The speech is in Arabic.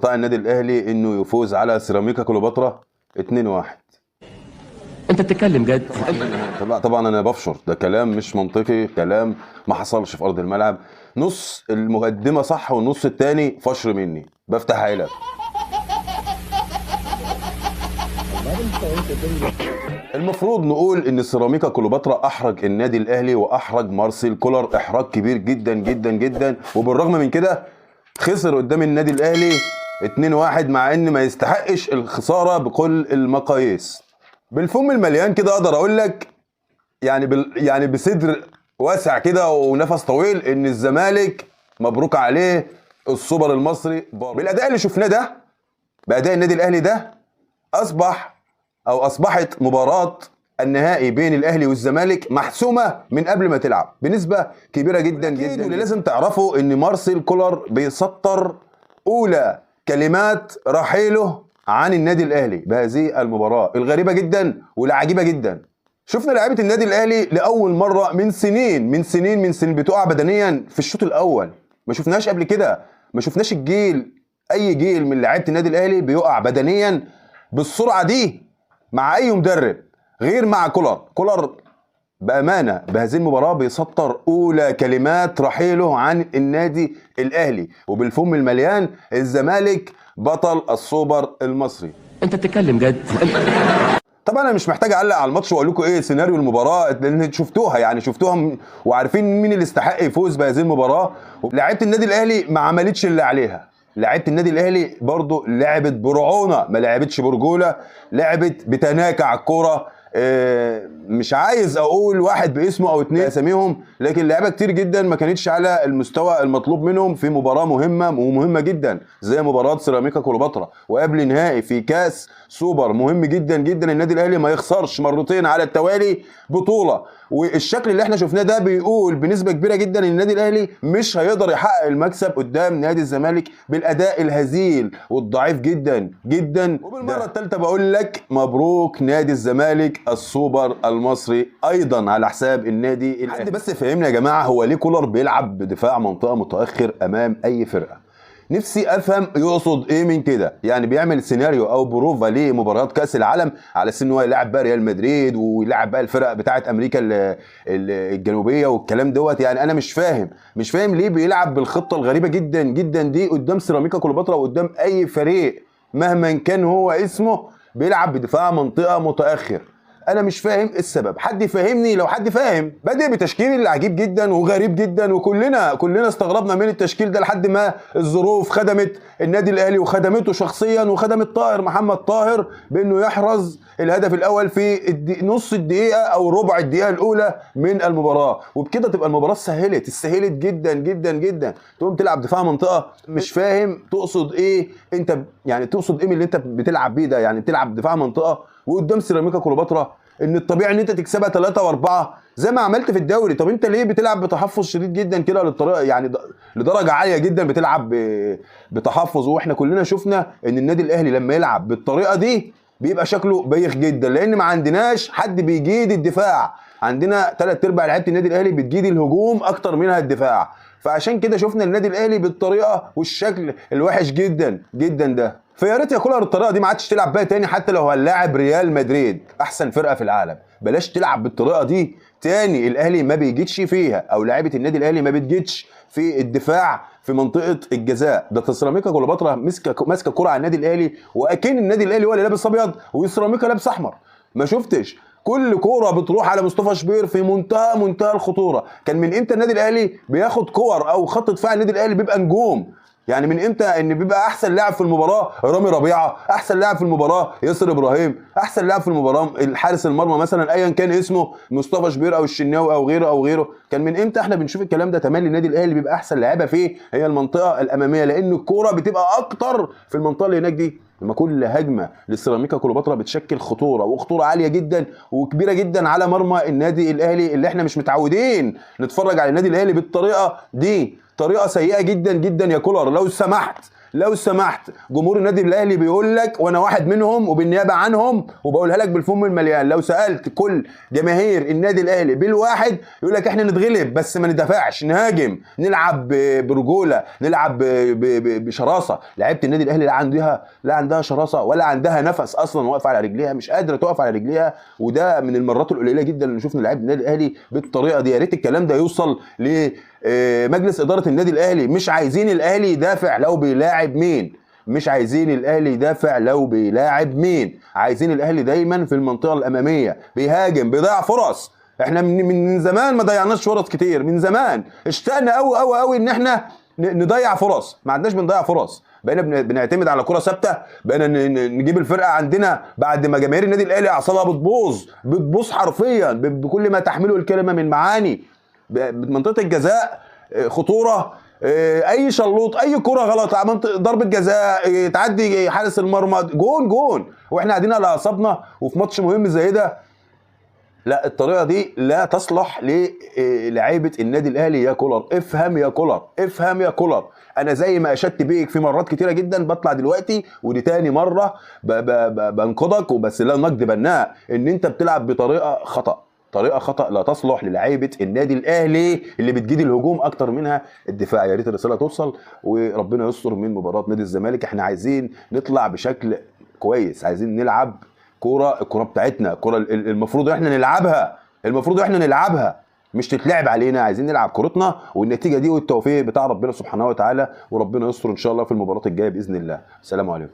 استطاع النادي الاهلي انه يفوز على سيراميكا كليوباترا 2-1. انت بتتكلم جد؟ طبعا انا بفشر، ده كلام مش منطقي، كلام ما حصلش في ارض الملعب. نص المقدمه صح والنص الثاني فشر مني، بفتح علب. المفروض نقول ان سيراميكا كليوباترا احرج النادي الاهلي واحرج مارسيل كولر احراج كبير جدا جدا جدا، وبالرغم من كده خسر قدام النادي الاهلي 2-1 مع ان ما يستحقش الخساره بكل المقاييس. بالفم المليان كده اقدر اقول لك يعني بصدر واسع كده ونفس طويل ان الزمالك مبروك عليه السوبر المصري. بالاداء اللي شفناه ده، باداء النادي الاهلي ده، اصبحت مباراه النهائي بين الاهلي والزمالك محسومه من قبل ما تلعب بنسبه كبيره جدا جدا. واللي لازم تعرفوا ان مارسيل كولر بيسطر اولى كلمات رحيله عن النادي الاهلي بهذه المباراه الغريبه جدا والعجيبه جدا. شفنا لاعيبه النادي الاهلي لاول مره من سنين بتقع بدنيا في الشوط الاول، ما شفناش قبل كده، ما شفناش اي جيل من لاعيبه النادي الاهلي بيقع بدنيا بالسرعه دي مع اي مدرب غير مع كولر بامانه بهذه المباراه بيسطر اولى كلمات رحيله عن النادي الاهلي، وبالفم المليان الزمالك بطل السوبر المصري. انت بتتكلم جد؟ طبعا انا مش محتاج اعلق على الماتش واقول لكم ايه سيناريو المباراه، لان شفتوها وعارفين مين اللي استحق يفوز بهذه المباراه. لعيبه النادي الاهلي ما عملتش اللي عليها، لعيبه النادي الاهلي برضو لعبت برعونه، ما لعبتش برجوله، لعبت بتناكة على الكوره. مش عايز اقول واحد باسمه او اتنين اساميهم، لكن لعيبه كتير جدا ما كانتش على المستوى المطلوب منهم في مباراه مهمه جدا زي مباراه سيراميكا كليوباترا، وقبل نهائي في كاس سوبر مهم جدا جدا. النادي الاهلي ما يخسرش مرتين على التوالي بطوله، والشكل اللي احنا شفناه ده بيقول بنسبه كبيره جدا ان النادي الاهلي مش هيقدر يحقق المكسب قدام نادي الزمالك بالاداء الهزيل والضعيف جدا جدا. وبالمره الثالثه بقول لك مبروك نادي الزمالك السوبر المصري ايضا على حساب النادي الاهلي. حد بس فهمنا يا جماعه هو ليه كولر بيلعب بدفاع منطقه متاخر امام اي فرقه؟ نفسي افهم يقصد ايه من كده، يعني بيعمل سيناريو او بروفا لمباريات كاس العالم على اساس ان هو يلعب بقى ريال مدريد ويلعب بقى الفرق بتاعه امريكا الجنوبيه والكلام دوت. يعني انا مش فاهم ليه بيلعب بالخطه الغريبه جدا جدا دي قدام سيراميكا كليوباترا وقدام اي فريق مهما كان هو اسمه بيلعب بدفاع منطقه متاخر. انا مش فاهم السبب، حد يفهمني لو حد فاهم. بادئ بتشكيل عجيب جدا وغريب جدا، وكلنا استغربنا من التشكيل ده لحد ما الظروف خدمت النادي الاهلي وخدمته شخصيا وخدمت محمد طاهر بانه يحرز الهدف الاول في نص الدقيقه او ربع الدقيقه الاولى من المباراه، وبكده تبقى المباراه استسهلت جدا جدا جدا. تقوم تلعب دفاع منطقه، مش فاهم تقصد ايه انت، يعني تقصد ايه من اللي انت بتلعب بيه ده؟ يعني تلعب دفاع منطقه وقدام سيراميكا كليوباترا ان الطبيعي ان انت تكسبها 3 و4 زي ما عملت في الدوري. طب انت ليه بتلعب بتحفظ شديد جدا كده للطريقه، يعني لدرجه عاليه جدا بتلعب بتحفظ؟ واحنا كلنا شفنا ان النادي الاهلي لما يلعب بالطريقه دي بيبقى شكله بايخ جدا، لان ما عندناش حد بيجيد الدفاع، عندنا 3/4 لعيبه النادي الاهلي بتجيد الهجوم اكتر منها الدفاع. فعشان كده شفنا النادي الاهلي بالطريقه والشكل الوحش جدا جدا ده. فيا ريت يا كولر الطريقه دي ما عادش تلعب بيها تاني، حتى لو هنلاعب ريال مدريد احسن فرقه في العالم، بلاش تلعب بالطريقه دي تاني. الاهلي ما بيجيدش فيها، او لاعيبه النادي الاهلي ما بتجيدش في الدفاع في منطقه الجزاء. ده سيراميكا كليوباترا ماسكه كره على النادي الاهلي، واكن النادي الاهلي هو اللي لابس ابيض وسيراميكا لابس احمر. ما شفتش كل كوره بتروح على مصطفى شبير في منتهى الخطوره. كان من امتى النادي الاهلي بياخد كور او خط دفاع النادي الاهلي بيبقى نجوم؟ يعني من امتى ان بيبقى احسن لاعب في المباراه رامي ربيعه، احسن لاعب في المباراه ياسر ابراهيم، احسن لاعب في المباراه الحارس المرمى مثلا ايا كان اسمه مصطفى شبير او الشناوي او غيره؟ كان من امتى احنا بنشوف الكلام ده؟ تملي النادي الاهلي بيبقى احسن لعيبه فيه هي المنطقه الاماميه، لان الكوره بتبقى اكتر في المنطقه اللي هناك دي. لما كل هجمه للسيراميكا كليوباترا بتشكل خطوره عاليه جدا وكبيره جدا على مرمى النادي الاهلي، اللي احنا مش متعودين نتفرج على النادي الاهلي بالطريقه دي. طريقه سيئه جدا جدا يا كولر، لو سمحت لو سمحت، جمهور النادي الاهلي بيقول لك وانا واحد منهم وبالنيابه عنهم وبقولها لك بالفم المليان، لو سالت كل جماهير النادي الاهلي بالواحد يقول لك احنا نتغلب بس ما ندافعش، نهاجم، نلعب برجوله، نلعب بشراسه. لعيبه النادي الاهلي لا عندها شراسه ولا عندها نفس اصلا واقفه على رجليها، مش قادره تقف على رجليها. وده من المرات القليله جدا اللي شفنا لعيبه النادي الاهلي بالطريقه دي. يا ريت الكلام ده يوصل لمجلس اداره النادي الاهلي. مش عايزين الاهلي يدافع لو بيلاعب مين، مش عايزين الاهلي يدافع لو بيلاعب مين، عايزين الاهلي دايما في المنطقه الاماميه بيهاجم، بيضيع فرص. احنا من زمان ما ضيعناش فرص كتير، من زمان اشتقنا قوي قوي قوي ان احنا نضيع فرص، ما عندناش بنضيع فرص. بقينا بنعتمد على كرة ثابته، بقينا نجيب الفرقه عندنا بعد ما جماهير النادي الاهلي اعصابها بتبوظ حرفيا بكل ما تحمله الكلمه من معاني. منطقه الجزاء خطوره، اي شلوط، اي كرة غلط، ضربه جزاء تعدي حارس المرمى، جون واحنا قاعدين على اعصابنا وفي ماتش مهم زي ده. لا، الطريقه دي لا تصلح للاعيبه النادي الاهلي. يا كولر افهم، يا كولر افهم، يا كولر. انا زي ما اشدت بيك في مرات كتيره جدا، بطلع دلوقتي ودي تاني مره بنقضك، وبس لا نقد بناء ان انت بتلعب بطريقه خطا، طريقه خطا لا تصلح للاعيبه النادي الاهلي اللي بتجيد الهجوم اكتر منها الدفاع. يا ريت الرساله توصل وربنا يستر من مباراه نادي الزمالك. احنا عايزين نطلع بشكل كويس، عايزين نلعب الكرة بتاعتنا، الكرة المفروض احنا نلعبها مش تتلعب علينا. عايزين نلعب كرتنا، والنتيجة دي والتوفيق بتاع ربنا سبحانه وتعالى، وربنا يستر ان شاء الله في المباراة الجاية بإذن الله. السلام عليكم.